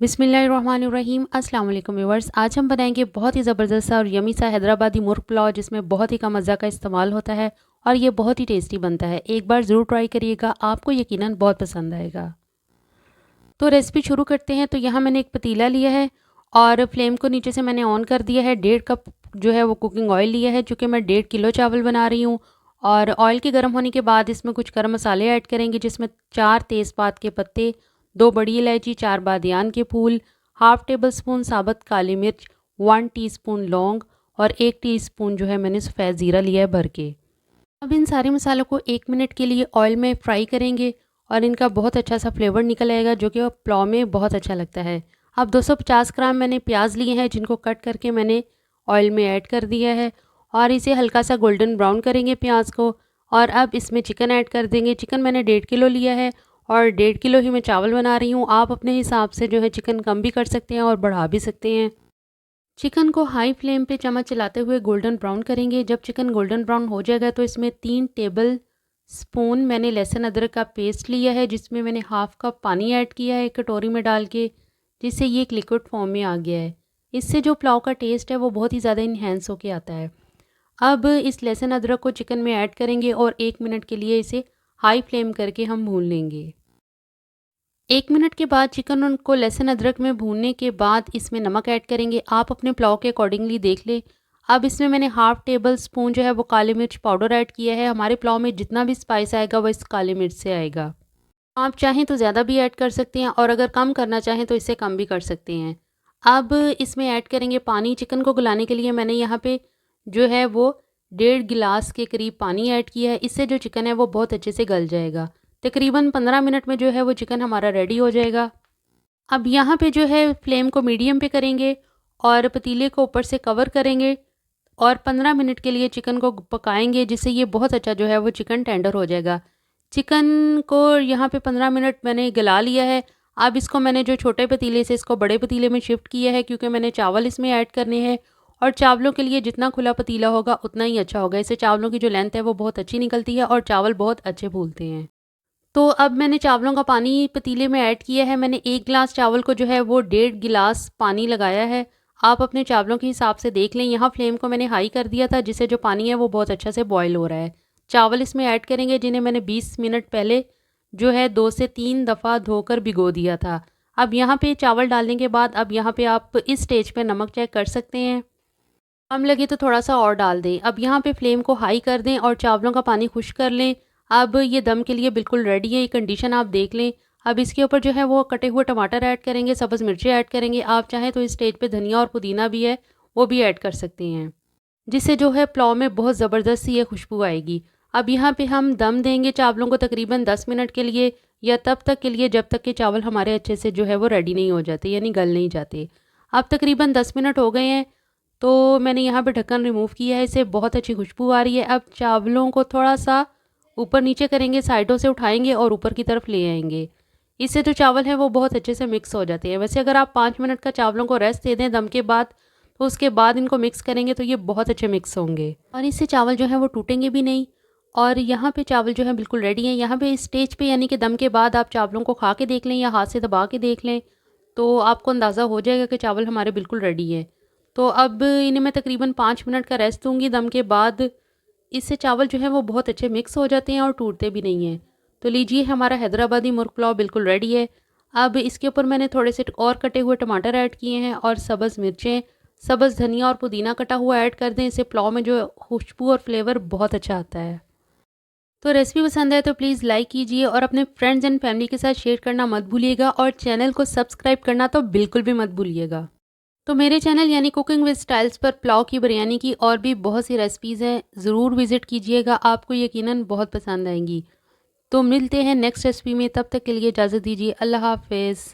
बिस्मिल्लाहिर्रहमानिर्रहीम। अस्सलाम वालेकुम व्यूअर्स। आज हम बनाएंगे बहुत ही ज़बरदस्त सा और यमी सा हैदराबादी मुर्ग पुलाव, जिसमें बहुत ही कम अज़ा का इस्तेमाल होता है और ये बहुत ही टेस्टी बनता है। एक बार ज़रूर ट्राई करिएगा, आपको यकीनन बहुत पसंद आएगा। तो रेसिपी शुरू करते हैं। तो यहाँ मैंने एक पतीला लिया है और फ्लेम को नीचे से मैंने ऑन कर दिया है। 1.5 कप जो है वो कुकिंग ऑयल लिया है, चूँकि मैं 1.5 किलो चावल बना रही हूँ। और ऑयल के गर्म होने के बाद इसमें कुछ गर्म मसाले ऐड करेंगे, जिसमें 4 तेज़पात के पत्ते, 2 बड़ी इलायची, 4 बादियान के फूल, हाफ़ टेबल स्पून साबुत काली मिर्च, 1 टीस्पून लौंग और 1 टीस्पून जो है मैंने सफ़ेद ज़ीरा लिया है भर के। अब इन सारे मसालों को 1 मिनट के लिए ऑयल में फ्राई करेंगे और इनका बहुत अच्छा सा फ्लेवर निकल आएगा, जो कि पुलाव में बहुत अच्छा लगता है। अब 250 ग्राम मैंने प्याज लिए हैं, जिनको कट करके मैंने ऑयल में ऐड कर दिया है और इसे हल्का सा गोल्डन ब्राउन करेंगे प्याज को। और अब इसमें चिकन ऐड कर देंगे। चिकन मैंने 1.5 किलो लिया है और 1.5 किलो ही मैं चावल बना रही हूँ। आप अपने हिसाब से जो है चिकन कम भी कर सकते हैं और बढ़ा भी सकते हैं। चिकन को हाई फ्लेम पे चम्मच चलाते हुए गोल्डन ब्राउन करेंगे। जब चिकन गोल्डन ब्राउन हो जाएगा तो इसमें 3 टेबल स्पून मैंने लहसुन अदरक का पेस्ट लिया है, जिसमें मैंने हाफ़ कप पानी ऐड किया है एक कटोरी में डाल के, जिससे ये एक लिक्विड फॉर्म में आ गया है। इससे जो पुलाव का टेस्ट है वो बहुत ही ज़्यादा इन्हेंस होके आता है। अब इस लहसुन अदरक को चिकन में ऐड करेंगे और 1 मिनट के लिए इसे हाई फ्लेम करके हम भून लेंगे। 1 मिनट के बाद चिकन उनको लहसुन अदरक में भूनने के बाद इसमें नमक ऐड करेंगे। आप अपने पुलाव के अकॉर्डिंगली देख लें। अब इसमें मैंने हाफ़ टेबल स्पून जो है वो काली मिर्च पाउडर ऐड किया है। हमारे पुलाव में जितना भी स्पाइस आएगा वो इस काली मिर्च से आएगा। आप चाहें तो ज़्यादा भी ऐड कर सकते हैं और अगर कम करना चाहें तो इससे कम भी कर सकते हैं। अब इसमें ऐड करेंगे पानी। चिकन को गलाने के लिए मैंने यहाँ पे जो है वो 1.5 गिलास के करीब पानी ऐड किया है। इससे जो चिकन है वो बहुत अच्छे से गल जाएगा। तकरीबन 15 मिनट में जो है वो चिकन हमारा रेडी हो जाएगा। अब यहाँ पे जो है फ्लेम को मीडियम पे करेंगे और पतीले को ऊपर से कवर करेंगे और 15 मिनट के लिए चिकन को पकाएंगे, जिससे ये बहुत अच्छा जो है वो चिकन टेंडर हो जाएगा। चिकन को यहाँ पे 15 मिनट मैंने गला लिया है। अब इसको मैंने जो छोटे पतीले से इसको बड़े पतीले में शिफ्ट किया है, क्योंकि मैंने चावल इसमें ऐड करने हैं और चावलों के लिए जितना खुला पतीला होगा उतना ही अच्छा होगा। इससे चावलों की जो लेंथ है वो बहुत अच्छी निकलती है और चावल बहुत अच्छे फूलते हैं। तो अब मैंने चावलों का पानी पतीले में ऐड किया है। मैंने 1 गिलास चावल को जो है वो 1.5 गिलास पानी लगाया है। आप अपने चावलों के हिसाब से देख लें। यहाँ फ्लेम को मैंने हाई कर दिया था, जिससे जो पानी है वो बहुत अच्छा से बॉयल हो रहा है। चावल इसमें ऐड करेंगे, जिन्हें मैंने 20 मिनट पहले जो है 2 से 3 दफ़ा धोकर भिगो दिया था। अब यहाँ पे चावल डालने के बाद अब यहाँ पे आप इस स्टेज पे नमक चेक कर सकते हैं। कम लगे तो थोड़ा सा और डाल दें। अब यहाँ पे फ्लेम को हाई कर दें और चावलों का पानी खुश्क कर लें। अब ये दम के लिए बिल्कुल रेडी है। ये कंडीशन आप देख लें। अब इसके ऊपर जो है वो कटे हुए टमाटर ऐड करेंगे, सब्ज़ मिर्ची ऐड करेंगे। आप चाहें तो इस स्टेज पे धनिया और पुदीना भी है, वो भी ऐड कर सकते हैं, जिससे जो है पुलाव में बहुत ज़बरदस्त सी ये खुशबू आएगी। अब यहाँ पे हम दम देंगे चावलों को तकरीबन 10 मिनट के लिए, या तब तक के लिए जब तक कि चावल हमारे अच्छे से जो है वो रेडी नहीं हो जाते, यानी गल नहीं जाते। अब तकरीबन 10 मिनट हो गए हैं, तो मैंने यहाँ पे ढक्कन रिमूव किया है। इससे बहुत अच्छी खुशबू आ रही है। अब चावलों को थोड़ा सा ऊपर नीचे करेंगे, साइडों से उठाएंगे और ऊपर की तरफ ले आएंगे। इससे जो चावल है वो बहुत अच्छे से मिक्स हो जाते हैं। वैसे अगर आप 5 मिनट का चावलों को रेस्ट दे दें दम के बाद, तो उसके बाद इनको मिक्स करेंगे तो ये बहुत अच्छे मिक्स होंगे और इससे चावल जो है वो टूटेंगे भी नहीं। और यहाँ पे चावल जो है बिल्कुल रेडी हैं। यहाँ पे इस स्टेज पे यानी कि दम के बाद आप चावलों को खा के देख लें या हाथ से दबा के देख लें, तो आपको अंदाज़ा हो जाएगा कि चावल हमारे बिल्कुल रेडी हैं। तो अब इन्हें मैं तकरीबन 5 मिनट का रेस्ट दूँगी दम के बाद। इससे चावल जो है वो बहुत अच्छे मिक्स हो जाते हैं और टूटते भी नहीं हैं। तो लीजिए, हमारा हैदराबादी मुर्ग पुलाव बिल्कुल रेडी है। अब इसके ऊपर मैंने थोड़े से और कटे हुए टमाटर ऐड किए हैं और सब्ज़ मिर्चें, सब्ज़ धनिया और पुदीना कटा हुआ ऐड कर दें। इससे पुलाव में जो खुशबू और फ्लेवर बहुत अच्छा आता है। तो रेसिपी पसंद है तो प्लीज़ लाइक कीजिए और अपने फ्रेंड्स एंड फैमिली के साथ शेयर करना मत भूलिएगा और चैनल को सब्सक्राइब करना तो बिल्कुल भी मत भूलिएगा। तो मेरे चैनल यानी कुकिंग विद स्टाइल्स पर पुलाव की, बिरयानी की और भी बहुत सी रेसिपीज़ हैं, ज़रूर विज़िट कीजिएगा, आपको यकीनन बहुत पसंद आएंगी। तो मिलते हैं नेक्स्ट रेसिपी में, तब तक के लिए इजाज़त दीजिए। अल्लाह हाफ़िज़।